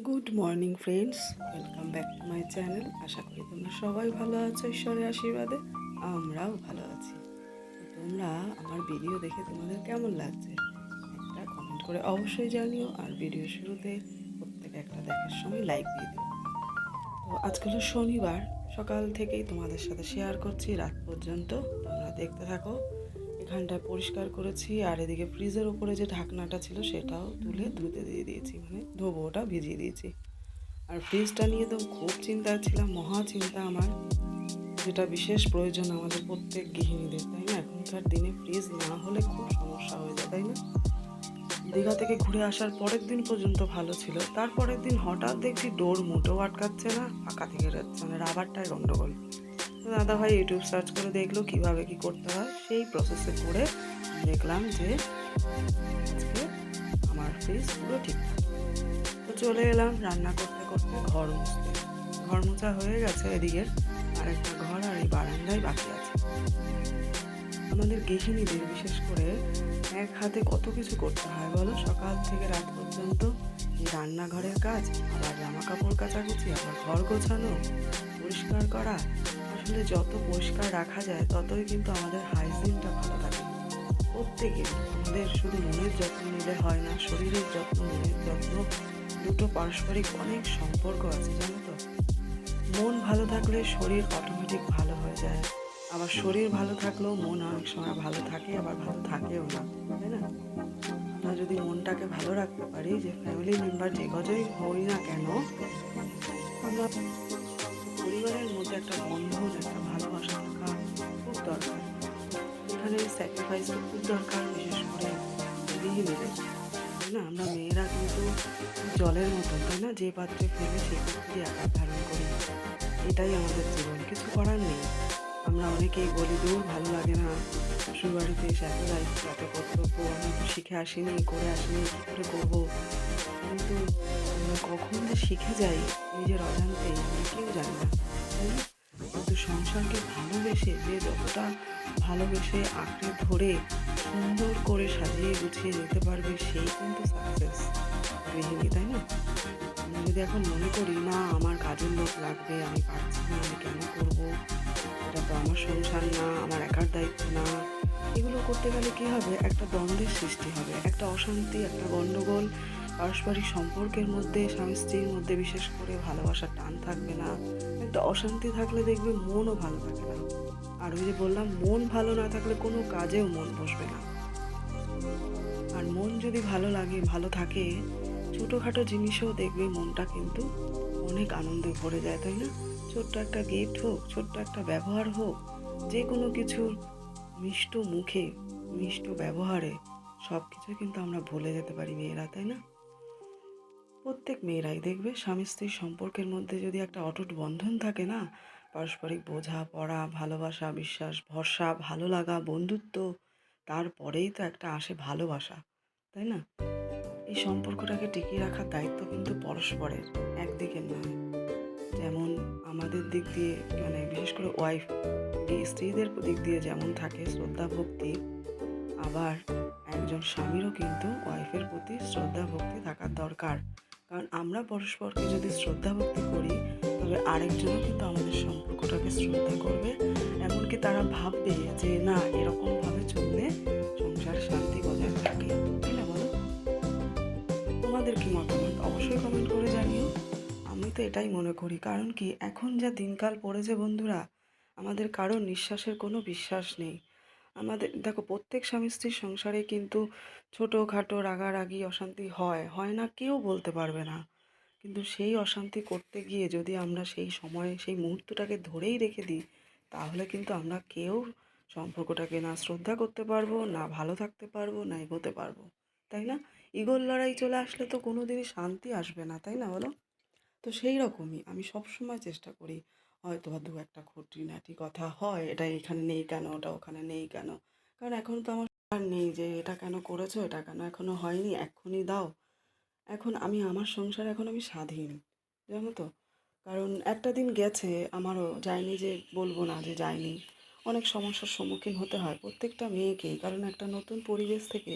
Good morning friends, welcome back to my channel. আশা করি তোমরা সবাই ভালো আছো, ঈশ্বরের আশীর্বাদে আমরাও ভালো আছি। তোমরা আমার ভিডিও দেখে তোমাদের কেমন লাগছে একটা কমেন্ট করে অবশ্যই জানিও, আর ভিডিও শুরুতে প্রত্যেকে একটা দেখার সময় লাইক দিয়ে দিও। তো আজকে হলো শনিবার, সকাল থেকেই তোমাদের সাথে শেয়ার করছি রাত পর্যন্ত, তোমরা দেখতে থাকো। এখানটায় পরিষ্কার করেছি, আর এদিকে ফ্রিজের উপরে যে ঢাকনাটা ছিল সেটাও তুলে ধুতে দিয়ে দিয়েছি, মানে ধোবো, ওটা ভিজিয়ে দিয়েছি। আর ফ্রিজটা নিয়ে তো খুব চিন্তায় ছিলাম, মহা চিন্তা আমার, যেটা বিশেষ প্রয়োজন আমাদের প্রত্যেক গৃহিণীদের, তাই না? এখনকার দিনে ফ্রিজ না হলে খুব সমস্যা হয়ে যায়, তাই না? দীঘা থেকে ঘুরে আসার পরের দিন পর্যন্ত ভালো ছিল, তারপরের দিন হঠাৎ দেখছি ডোর মোটেও আটকাচ্ছে না, ফাঁকা থেকে যাচ্ছে, মানে রাবারটাই গন্ডগোল। তো দাদা ভাই ইউটিউব সার্চ করে দেখলো কীভাবে কী করতে হয়, সেই প্রসেসে করে দেখলাম যে আজকে আমার ফ্রিজ পুরো ঠিকঠাক। তো চলে এলাম রান্না করতে করতে ঘর মুছতে। ঘর মোছা হয়ে গেছে এদিকে, আর একটা ঘর আর এই বারান্দায় বাকি আছে। আমাদের গৃহিণীদের বিশেষ করে এক হাতে কত কিছু করতে হয় বলো, সকাল থেকে রাত পর্যন্ত। এই রান্নাঘরের কাজ, আবার জামা কাপড় কাচাকুচি, আবার ঘর গোছানো, পরিষ্কার করা। আসলে যত পরিষ্কার রাখা যায় ততই কিন্তু আমাদের হাইজিনটা ভালো থাকে। প্রত্যেকে আমাদের শুধু মনের যত্ন নিলে হয় না, শরীরের যত্ন, মনের যত্ন, দুটো পারস্পরিক অনেক সম্পর্ক আছে, জানো তো? মন ভালো থাকলে শরীর অটোমেটিক ভালো হয়ে যায়, আবার শরীর ভালো থাকলেও মন অনেক সময় ভালো থাকে, আবার ভালো থাকেও না, তাই না? আমরা যদি মনটাকে ভালো রাখতে পারি, যে ফ্যামিলি মেম্বার যে কজনই হই না কেন, আমরা পরিবারের মধ্যে একটা বন্ধন, একটা ভালোবাসা থাকা খুব দরকার। এখানে স্যাক্রিফাইস খুব দরকার, বিশেষ করে গৃহিণীদের, তাই না? আমরা মেয়েরা কিন্তু জলের মতো, তাই না? যে পাত্রে ফেলে সেই পাত্রে আকার ধারণ করি, এটাই আমাদের জীবন, কিছু করার নেই। আমরা অনেকেই বলি দূর ভালো লাগে না, শ্বশুরবাড়িতে এসে এত দায়িত্ব, এত কর্তব্য, আমি তো শিখে আসিনি, করে আসিনি, কী করে করবো? কিন্তু আমরা কখন যে শিখে যাই নিজের অজান্তেই, আমরা কেউ জানি না, তাই না? কিন্তু সংসারকে ভালোবেসে, যে যতটা ভালোবেসে আঁকড়ে ধরে সুন্দর করে সাজিয়ে গুছিয়ে নিতে পারবে, সেই কিন্তু সাকসেস গৃহিণী, তাই না? আমি যদি এখন মনে করি না আমার কাজের লোক লাগবে, আমি পারছি না, আমি কেন করবো, এটা তো আমার সংসার না, আমার একার দায়িত্ব না, এগুলো করতে গেলে কী হবে? একটা দ্বন্দ্বের সৃষ্টি হবে, একটা অশান্তি, একটা গণ্ডগোল, পারস্পরিক সম্পর্কের মধ্যে, স্বামী স্ত্রীর মধ্যে বিশেষ করে ভালোবাসার টান থাকবে না, একটা অশান্তি থাকলে দেখবে মনও ভালো থাকে না। আর ওই যে বললাম, মন ভালো না থাকলে কোনো কাজেও মন বসবে না। আর মন যদি ভালো লাগে, ভালো থাকে, ছোটোখাটো জিনিসেও দেখবে মনটা কিন্তু অনেক আনন্দে ভরে যায়, তাই না? ছোট্ট একটা গিফট হোক, ছোট্ট একটা ব্যবহার হোক, যে কোনো কিছুর মিষ্ট মুখে, মিষ্ট ব্যবহারে সব কিছু কিন্তু আমরা ভুলে যেতে পারি মেয়েরা, তাই না? প্রত্যেক মেয়েরাই দেখবে স্বামী স্ত্রীর সম্পর্কের মধ্যে যদি একটা অটুট বন্ধন থাকে না, পারস্পরিক বোঝাপড়া, ভালোবাসা, বিশ্বাস, ভরসা, ভালো লাগা, বন্ধুত্ব, তারপরেই তো একটা আসে ভালোবাসা, তাই না? এই সম্পর্কটাকে টিকিয়ে রাখার দায়িত্ব কিন্তু পরস্পরের, একদিকে নয়। যেমন আমাদের দিক দিয়ে, মানে বিশেষ করে ওয়াইফ, স্ত্রীদের দিক দিয়ে যেমন থাকে শ্রদ্ধা ভক্তি, আবার একজন স্বামীরও কিন্তু ওয়াইফের প্রতি শ্রদ্ধা ভক্তি থাকার দরকার। কারণ আমরা পরস্পরকে যদি শ্রদ্ধা ভক্তি করি, তবে আরেকজনও কিন্তু আমাদের সম্পর্কটাকে শ্রদ্ধা করবে, এমনকি তারা ভাববে যে না, এরকমভাবে চললে সংসার শান্তি বজায় থাকে, তাই না বলো? তোমাদের কি মতামত অবশ্যই কমেন্ট করে জানিও। আমি তো এটাই মনে করি, কারণ কি, এখন যা দিনকাল পড়েছে বন্ধুরা, আমাদের কারো নিঃশ্বাসের কোনো বিশ্বাস নেই। আমাদের দেখো, প্রত্যেক স্বামী স্ত্রীর সংসারে কিন্তু ছোটোখাটো রাগারাগি অশান্তি হয়, হয় না কেউ বলতে পারবে না। কিন্তু সেই অশান্তি করতে গিয়ে যদি আমরা সেই সময়ে সেই মুহূর্তটাকে ধরেই রেখে দিই, তাহলে কিন্তু আমরা কেউ সম্পর্কটাকে না শ্রদ্ধা করতে পারবো, না ভালো থাকতে পারবো, না এগোতে পারবো, তাই না? ইগোর লড়াই চলে আসলে তো কোনো দিনই শান্তি আসবে না, তাই না বলো? তো সেই রকমই আমি সবসময় চেষ্টা করি, হয়তো বা দু একটা খুঁটিনাটি কথা হয়, এটা এখানে নেই কেন, ওটা ওখানে নেই কেন, কারণ এখন তো আমার আর নেই যে এটা কেন করেছো, এটা কেন এখনো হয়নি, এক্ষুনি দাও। এখন আমি আমার সংসারে, এখন আমি স্বাধীন, জানো তো? কারণ একটা দিন গেছে, আমারও যায়নি যে বলবো না যে যায়নি, অনেক সমস্যার সম্মুখীন হতে হয় প্রত্যেকটা মেয়েকেই। কারণ একটা নতুন পরিবেশ থেকে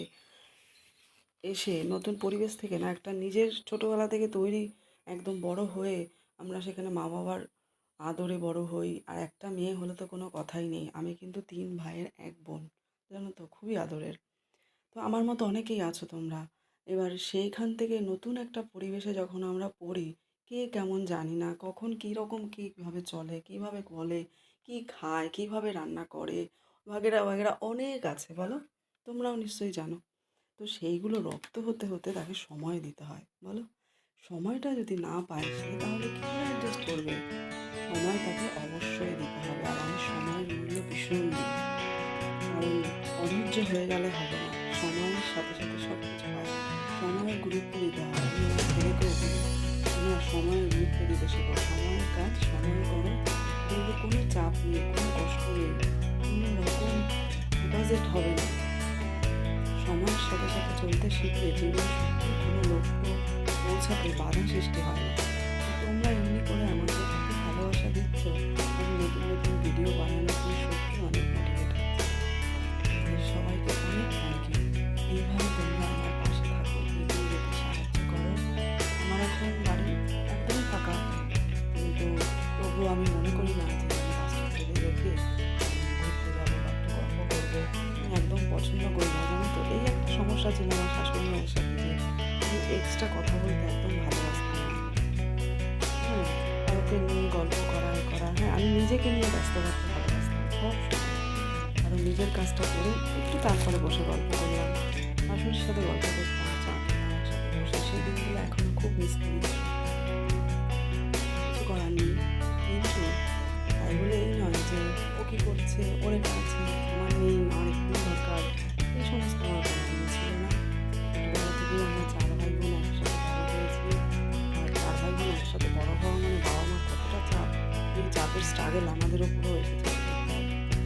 নতুন পরিবেশ থেকে না একটা নিজের ছোটোবেলা থেকে তৈরি একদম বড় হয়ে আমরা সেখানে মা বাবার আদরে বড় হই। আর একটা মেয়ে হলে তো কোনো কথাই নেই। আমি কিন্তু 3 ভাইয়ের 1 বোন, জানো তো, খুবই আদরের। তো আমার মতো অনেকেই আছো তোমরা। এবার সেইখান থেকে নতুন একটা পরিবেশে যখন আমরা পড়ি, কে কেমন জানি না, কখন কীরকম কীভাবে চলে, কীভাবে বলে, কী খায়, কীভাবে রান্না করে, বাগেরা বাগেরা অনেক আছে বলো? তোমরাও নিশ্চয়ই জানো। তো সেইগুলো রপ্ত হতে হতে তাকে সময় দিতে হয় বলো। সময়টা যদি না পায় সে তাহলে কী করে অ্যাডজাস্ট করবে? সময় তাকে অবশ্যই দিতে হবে। আর আমি সময়ের মূল্য ভীষণ দিই। কারণ অধৈর্য হয়ে গেলে হবে না। সময়ের সাথে সাথে সব কিছু হয়। সময়ের গুরুত্ব দিতে হয়। আমি আমার ছেলেকেও বলি, তোমরা সময়ের গুরুত্ব দিতে শেখো। সময়ের কাজ সময়ে করো, দেখবে কোনো চাপ নেই, কোনো কষ্ট নেই, কোনো রকম ডিপোজিট হবে না। সময়ের সাথে সাথে চলতে শিখলে জীবনে সত্যি কোনো লক্ষ্য পৌঁছাতে বাধা সৃষ্টি হয় না। তো তোমরা এমনি করে আমাকে এত ভালোবাসা দিচ্ছ, আমি নতুন নতুন ভিডিও বানানোর জন্য সত্যি অনেক মোটিভেট হচ্ছে। তোমাদের সবাইকে অনেক থ্যাংক ইউ। এইভাবে তোমরা আমার পাশে থাকো, ভিডিও দেখে সাহায্য করো। আমার এখন বাড়ি একদমই ফাঁকা, কিন্তু তবুও আমি মনে করি না যে আমি কাজটা ফেলে রেখে ঘুরতে যাবো বা একটু গল্প করবো। আমি একদম পছন্দ করি না, জানো তো। এই একটা সমস্যা ছিল আমার শাশুড়ি মায়ের সাথে, যে আমি এক্সট্রা কথা বলতে একদম ভালোবাসতাম না। হ্যাঁ, কাউকে নিয়ে গল্প করা এ করা, হ্যাঁ আমি নিজেকে নিয়ে ব্যস্ত থাকতে ভালোবাসতাম সব সময়। কারণ নিজের কাজটা করে একটু তারপরে বসে গল্প করলাম, শাশুড়ির সাথে গল্প করতাম, চা খেতাম একসাথে বসে। সেই দিনগুলো এখনো খুব মিস করি। কিছু করার নেই, কিন্তু তাই বলে এই নয় যে ও কী করছে, ওর এটা আছে, আমার নেই, আমার একটু দরকার, এই সমস্ত আমার কোনো দিন ছিল না। ছোটোবেলা থেকেই আমরা 4 ভাই বোন একসাথে বড় হয়েছি। আর 4 ভাই বোন একসাথে বড় হওয়া মানে বাবা মার কতটা চাপ, এই চাপের স্ট্রাগল আমাদের ওপরেও এসেছে।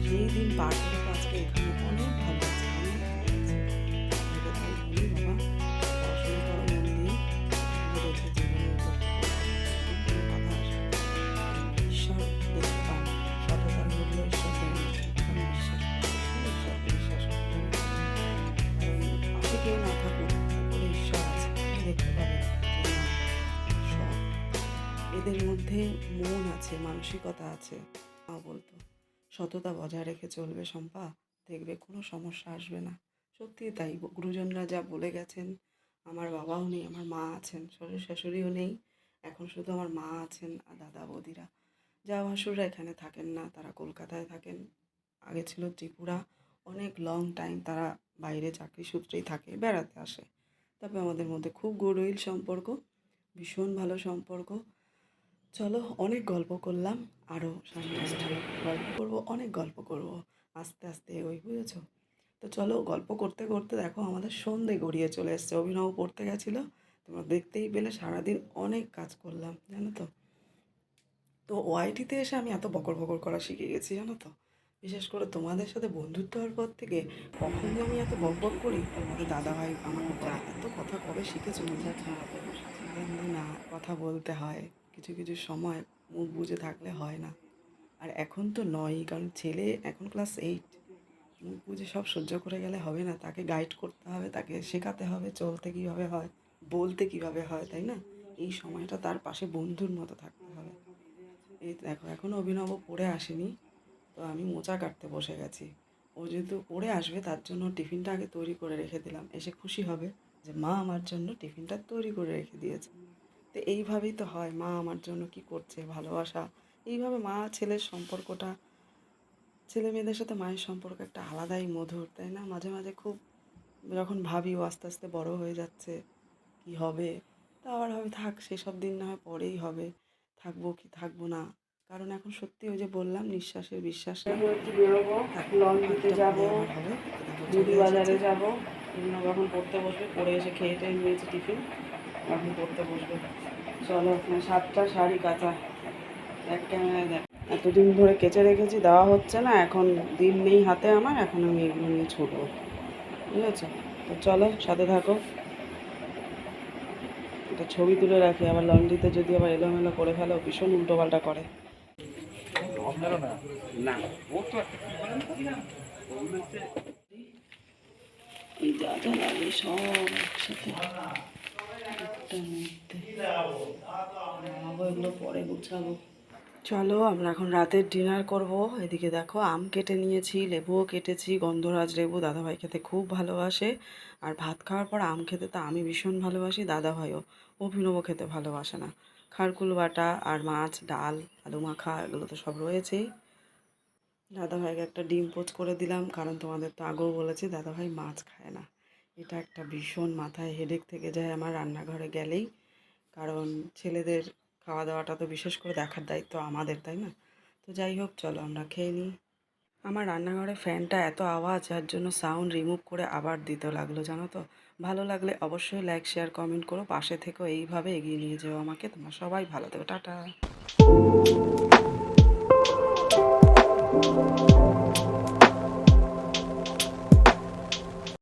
সেই দিন পার করে তো আজকে এখানে অনেক ভালো আছে, অনেক ভালো আছে। আমাকে তাই বলি, বাবা পড়াশোনা করো মন দিয়ে, তাহলে দেখবে জীবনে কোনো বাধা আসবে না। ঈশ্বর দেখতে পান, সততার মূল্য ঈশ্বর দেন। আমি বিশ্বাস করি, ঈশ্বরকে বিশ্বাস করি। কারণ পাশে কেউ না থাকুক, উপরে ঈশ্বর আছে, তিনি দেখতে পাবেন যে না, সব এদের মধ্যে মন আছে, মানসিকতা আছে। মা বলতো সততা বজায় রেখে চলবে শম্পা, দেখবে কোনো সমস্যা আসবে না। সত্যি তাই, গুরুজনরা যা বলে গেছেন। আমার বাবাও নেই, আমার মা আছেন, শ্বশুর শাশুড়িও নেই, এখন শুধু আমার মা আছেন আর দাদা বৌদিরা। যা ভাসুররা এখানে থাকেন না, তারা কলকাতায় থাকেন। আগে ছিল ত্রিপুরা, অনেক লং টাইম তারা বাইরে চাকরি সূত্রেই থাকে, বেড়াতে আসে। তবে আমাদের মধ্যে খুব গুডউইল সম্পর্ক, ভীষণ ভালো সম্পর্ক। চলো, অনেক গল্প করলাম, আরও সামনে ভালো গল্প করবো, অনেক গল্প করব, আস্তে আস্তে ওই বুঝেছো। তো চলো, গল্প করতে করতে দেখো আমাদের সন্ধে গড়িয়ে চলে এসছে। অভিনব পড়তে গেছিলো, তোমরা দেখতেই পেলে। সারাদিন অনেক কাজ করলাম, জানো তো। তো ওআইটিতে এসে আমি এত বকর বকর করা শিখে গেছি, জানো তো। বিশেষ করে তোমাদের সাথে বন্ধুত্ব হওয়ার পর থেকে কখন যে আমি এত বক বক করি, তোমাদের দাদাভাই আমাকে বলে, এত কথা কবে শিখেছো তুমি? কিন্তু না, কথা বলতে হয়, কিছু কিছু সময় মুখ বুজে থাকলে হয় না। আর এখন তো নয়ই, কারণ ছেলে এখন ক্লাস 8, মুখ বুজে সব সহ্য করে গেলে হবে না। তাকে গাইড করতে হবে, তাকে শেখাতে হবে চলতে কীভাবে হয়, বলতে কীভাবে হয়, তাই না? এই সময়টা তার পাশে বন্ধুর মতো থাকতে হবে। এই দেখো, এখনও অভিনব পড়ে আসেনি, তো আমি মোচা কাটতে বসে গেছি। ও যেহেতু পড়ে আসবে, তার জন্য টিফিনটা আগে তৈরি করে রেখে দিলাম। এসে খুশি হবে যে মা আমার জন্য টিফিনটা তৈরি করে রেখে দিয়েছে। তো এইভাবেই তো হয়, মা আমার জন্য কি করছে, ভালোবাসা। এইভাবে মা ছেলের সম্পর্কটা, ছেলে মেয়েদের সাথে মায়ের সম্পর্ক একটা আলাদাই মধুর, তাই না? মাঝে মাঝে খুব যখন ভাবি ও আস্তে আস্তে বড় হয়ে যাচ্ছে, কি হবে, তা আবার হবে থাক, সেসব দিন না হয় পরেই হবে, থাকবো কি থাকবো না। কারণ এখন সত্যি ওই যে বললাম, নিঃশ্বাসের বিশ্বাস নেই। বেরোবো, লন্ড্রিতে যাবো, মুদি বাজারে যাবো। এখন পড়তে বসবে, পড়ে এসে খেয়ে টেয়ে নিয়েছি টিফিন, এখন পড়তে বসবে। চলো, 7টা শাড়ি কাঁচা, এক ক্যামেরায় দেখ। এতদিন ধরে কেচে রেখেছি, দেওয়া হচ্ছে না, এখন দিন নেই হাতে আমার, এখন আমি এগুলো নিয়ে ছুটবো, বুঝেছো? তো চলো, সাথে থাকো। একটা ছবি তুলে রাখি, আবার লন্ড্রিতে যদি আবার এলোমেলো করে ফেলো, ভীষণ উল্টোপাল্টা করে। এই যা যা লাগে সব একসাথে একটার মধ্যে এগুলো পরে গুছাবো। চলো আমরা এখন রাতের ডিনার করব। এদিকে দেখো আম কেটে নিয়েছি, লেবুও কেটেছি। গন্ধরাজ লেবু দাদাভাই খেতে খুব ভালোবাসে, আর ভাত খাওয়ার পর আম খেতে তো আমি ভীষণ ভালোবাসি, দাদাভাইও। অভিনবও খেতে ভালোবাসে না। খারকুল বাটা আর মাছ, ডাল, আলু মাখা এগুলো তো সব রয়েছেই। দাদাভাইকে একটা ডিম পোচ করে দিলাম, কারণ তোমাদের তো আগেও বলেছি দাদাভাই মাছ খায় না। এটা একটা ভীষণ মাথায় হেডেক থেকে যায় আমার রান্নাঘরে গেলেই, কারণ ছেলেদের খাওয়া দাওয়াটা তো বিশেষ করে দেখার দায়িত্ব আমাদের, তাই না? তো যাই হোক, চলো আমরা খেয়ে নিই। আমার রান্নাঘরে ফ্যানটা এত আওয়াজ, যার জন্য সাউন্ড রিমুভ করে আবার দিতে লাগলো, জানো তো। ভালো লাগলে অবশ্যই লাইক শেয়ার কমেন্ট করো, পাশে থেকেও এইভাবে এগিয়ে নিয়ে যেও আমাকে। তোমরা সবাই ভালো থেকো, টাটা।